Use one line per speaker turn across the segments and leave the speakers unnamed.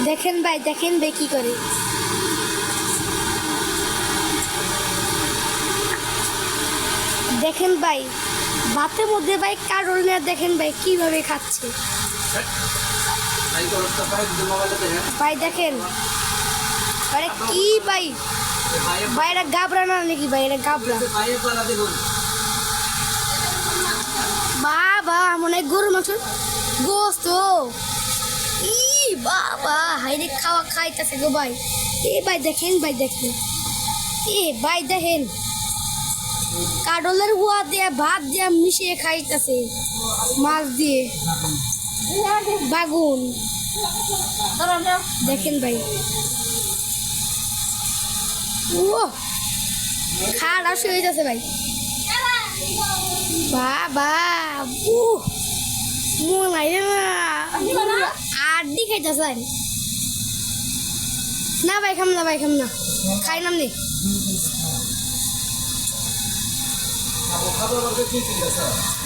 দেখেন ভাই কি করে। দেখেন ভাই ভাতের মধ্যে ভাই কারোর না, দেখেন ভাই কিভাবে খাচ্ছে ভাই। দেখেন আরে কি ভাই, ভাই এটা গাবরা না নাকি ভাই, এটা গাবরা। বাবা মনে হয় গরুর মাংস গোস্ত। ই বাবা হাইরে খাওয়া খাইতেছে গো ভাই। এ ভাই দেখেন এ ভাই দেখেন কাডলের গুয়া দিয়ে ভাত দিয়ে মিশিয়ে খাইতেছে মাছ দিয়ে বাগুন। দেখেন ভাই ও খাড়া হয়ে যাচ্ছে ভাই। বাবা মন আইরে না আড্ডি খাইতেছে না ভাই, খাম না খাই নাম নি।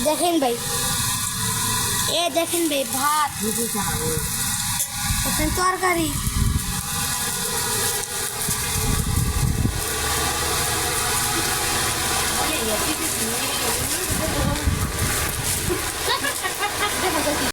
দেখেন ভাই এ দেখেন ভাই ভাত তরকারি